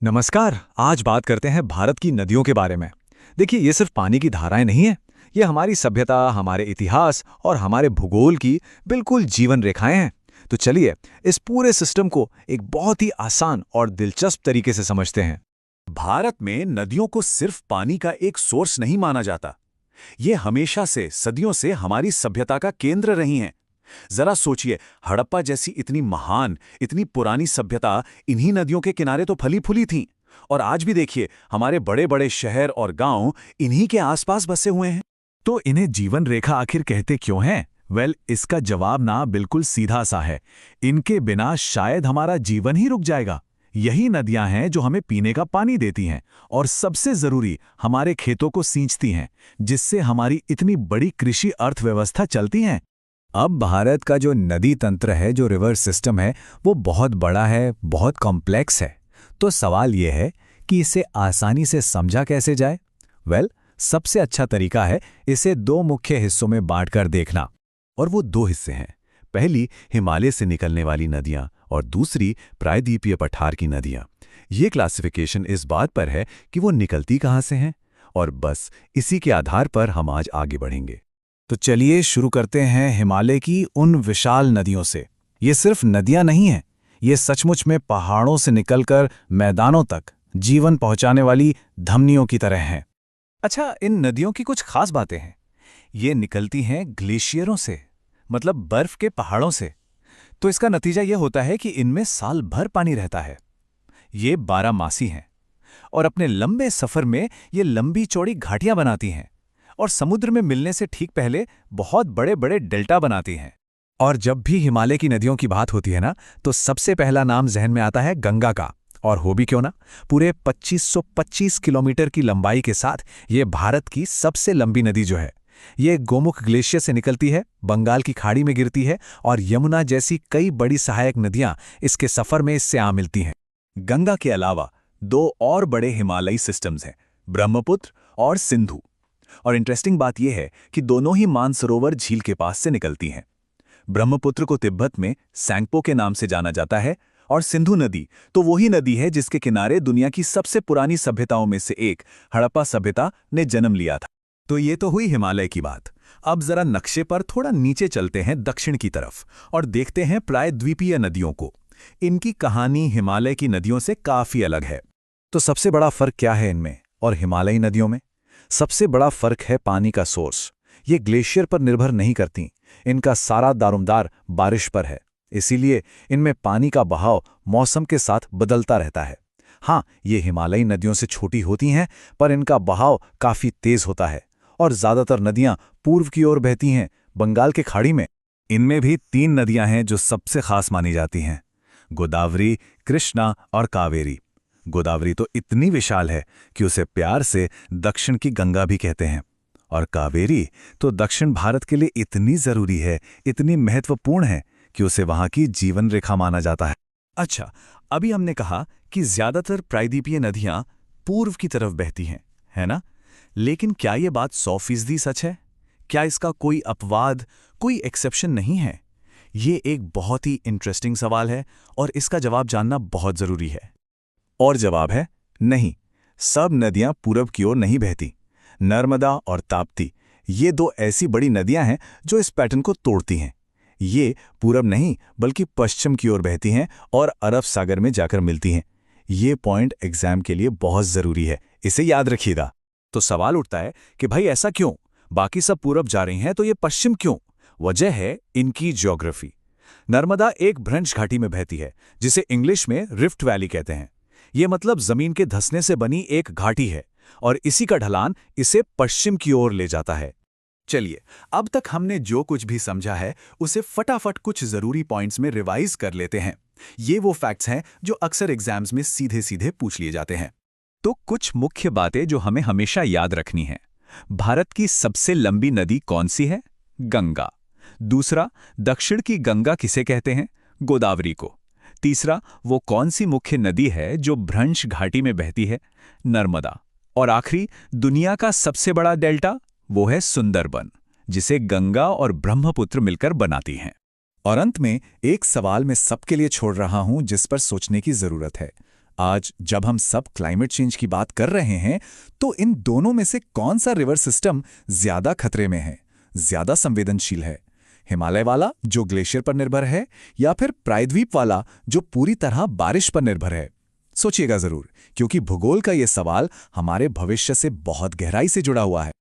नमस्कार। आज बात करते हैं भारत की नदियों के बारे में। देखिए, ये सिर्फ पानी की धाराएं नहीं हैं। ये हमारी सभ्यता, हमारे इतिहास और हमारे भूगोल की बिल्कुल जीवन रेखाएं हैं। तो चलिए, इस पूरे सिस्टम को एक बहुत ही आसान और दिलचस्प तरीके से समझते हैं। भारत में नदियों को सिर्फ पानी का एक सोर्स नहीं माना जाता। ये हमेशा से सदियों से हमारी सभ्यता का केंद्र रही हैं। जरा सोचिए, हड़प्पा जैसी इतनी महान, इतनी पुरानी सभ्यता इन्हीं नदियों के किनारे तो फली फूली थी। और आज भी देखिए, हमारे बड़े बड़े शहर और गांव इन्हीं के आसपास बसे हुए हैं। तो इन्हें जीवन रेखा आखिर कहते क्यों हैं? इसका जवाब ना बिल्कुल सीधा सा है। इनके बिना शायद हमारा जीवन ही रुक जाएगा। यही नदियां हैं जो हमें पीने का पानी देती हैं और सबसे जरूरी, हमारे खेतों को सींचती हैं, जिससे हमारी इतनी बड़ी कृषि अर्थव्यवस्था चलती है। अब भारत का जो नदी तंत्र है, जो रिवर सिस्टम है, वो बहुत बड़ा है, बहुत कॉम्प्लेक्स है। तो सवाल ये है कि इसे आसानी से समझा कैसे जाए? सबसे अच्छा तरीका है इसे दो मुख्य हिस्सों में बांटकर देखना। और वो दो हिस्से हैं। पहली हिमालय से निकलने वाली नदियां और दूसरी प्रायद्वीपीय पठार की नदियां। ये क्लासिफिकेशन इस बात पर है कि वो निकलती कहाँ से हैं, और बस इसी के आधार पर हम आज आगे बढ़ेंगे। तो चलिए शुरू करते हैं हिमालय की उन विशाल नदियों से। ये सिर्फ नदियां नहीं हैं, ये सचमुच में पहाड़ों से निकलकर मैदानों तक जीवन पहुंचाने वाली धमनियों की तरह हैं। अच्छा, इन नदियों की कुछ खास बातें हैं। ये निकलती हैं ग्लेशियरों से, मतलब बर्फ के पहाड़ों से। तो इसका नतीजा ये होता है कि इनमें साल भर पानी रहता है। ये बारहमासी हैं और अपने लंबे सफर में ये लंबी चौड़ी घाटियां बनाती हैं और समुद्र में मिलने से ठीक पहले बहुत बड़े बड़े डेल्टा बनाती हैं। और जब भी हिमालय की नदियों की बात होती है ना, तो सबसे पहला नाम जहन में आता है गंगा का। और हो भी क्यों ना, पूरे 2525 किलोमीटर की लंबाई के साथ ये भारत की सबसे लंबी नदी जो है, ये गोमुख ग्लेशियर से निकलती है, बंगाल की खाड़ी में गिरती है और यमुना जैसी कई बड़ी सहायक नदियां इसके सफर में इससे आ मिलती हैं। गंगा के अलावा दो और बड़े हिमालयी सिस्टम्स हैं, ब्रह्मपुत्र और सिंधु। और इंटरेस्टिंग बात यह है कि दोनों ही मानसरोवर झील के पास से निकलती हैं। ब्रह्मपुत्र को तिब्बत में सैंगपो के नाम से जाना जाता है, और सिंधु नदी तो वही नदी है जिसके किनारे दुनिया की सबसे पुरानी सभ्यताओं में से एक हड़प्पा सभ्यता ने जन्म लिया था। तो ये तो हुई हिमालय की बात। अब जरा नक्शे पर थोड़ा नीचे चलते हैं दक्षिण की तरफ और देखते हैं प्रायद्वीपीय नदियों को। इनकी कहानी हिमालय की नदियों से काफी अलग है। तो सबसे बड़ा फर्क क्या है इनमें और हिमालयी नदियों में? सबसे बड़ा फर्क है पानी का सोर्स। ये ग्लेशियर पर निर्भर नहीं करती, इनका सारा दारोमदार बारिश पर है। इसीलिए इनमें पानी का बहाव मौसम के साथ बदलता रहता है। हाँ, ये हिमालयी नदियों से छोटी होती हैं, पर इनका बहाव काफी तेज होता है और ज्यादातर नदियां पूर्व की ओर बहती हैं, बंगाल के खाड़ी में। इनमें भी तीन नदियां हैं जो सबसे खास मानी जाती हैं, गोदावरी, कृष्णा और कावेरी। गोदावरी तो इतनी विशाल है कि उसे प्यार से दक्षिण की गंगा भी कहते हैं, और कावेरी तो दक्षिण भारत के लिए इतनी जरूरी है, इतनी महत्वपूर्ण है कि उसे वहां की जीवन रेखा माना जाता है। अच्छा, अभी हमने कहा कि ज्यादातर प्रायद्वीपीय नदियां पूर्व की तरफ बहती हैं, है ना? लेकिन क्या ये बात 100% सच है? क्या इसका कोई अपवाद, कोई एक्सेप्शन नहीं है? ये एक बहुत ही इंटरेस्टिंग सवाल है और इसका जवाब जानना बहुत जरूरी है। और जवाब है नहीं, सब नदियां पूरब की ओर नहीं बहती। नर्मदा और ताप्ती, ये दो ऐसी बड़ी नदियां हैं जो इस पैटर्न को तोड़ती हैं। ये पूरब नहीं बल्कि पश्चिम की ओर बहती हैं और अरब सागर में जाकर मिलती हैं। ये पॉइंट एग्जाम के लिए बहुत जरूरी है, इसे याद रखिएगा। तो सवाल उठता है कि भाई ऐसा क्यों? बाकी सब पूरब जा रही हैं तो ये पश्चिम क्यों? वजह है इनकी ज्योग्राफी। नर्मदा एक भ्रंश घाटी में बहती है, जिसे इंग्लिश में रिफ्ट वैली कहते हैं। ये मतलब जमीन के धंसने से बनी एक घाटी है और इसी का ढलान इसे पश्चिम की ओर ले जाता है। चलिए, अब तक हमने जो कुछ भी समझा है उसे फटाफट कुछ जरूरी पॉइंट्स में रिवाइज कर लेते हैं। ये वो फैक्ट्स हैं जो अक्सर एग्जाम्स में सीधे सीधे पूछ लिए जाते हैं। तो कुछ मुख्य बातें जो हमें हमेशा याद रखनी हैं। भारत की सबसे लंबी नदी कौन सी है? गंगा। दूसरा, दक्षिण की गंगा किसे कहते हैं? गोदावरी को। तीसरा, वो कौन सी मुख्य नदी है जो भ्रंश घाटी में बहती है? नर्मदा। और आखिरी, दुनिया का सबसे बड़ा डेल्टा, वो है सुंदरबन, जिसे गंगा और ब्रह्मपुत्र मिलकर बनाती हैं। और अंत में एक सवाल मैं सबके लिए छोड़ रहा हूं जिस पर सोचने की जरूरत है। आज जब हम सब क्लाइमेट चेंज की बात कर रहे हैं, तो इन दोनों में से कौन सा रिवर सिस्टम ज्यादा खतरे में है, ज्यादा संवेदनशील है? हिमालय वाला जो ग्लेशियर पर निर्भर है, या फिर प्रायद्वीप वाला जो पूरी तरह बारिश पर निर्भर है? सोचिएगा जरूर, क्योंकि भूगोल का यह सवाल हमारे भविष्य से बहुत गहराई से जुड़ा हुआ है।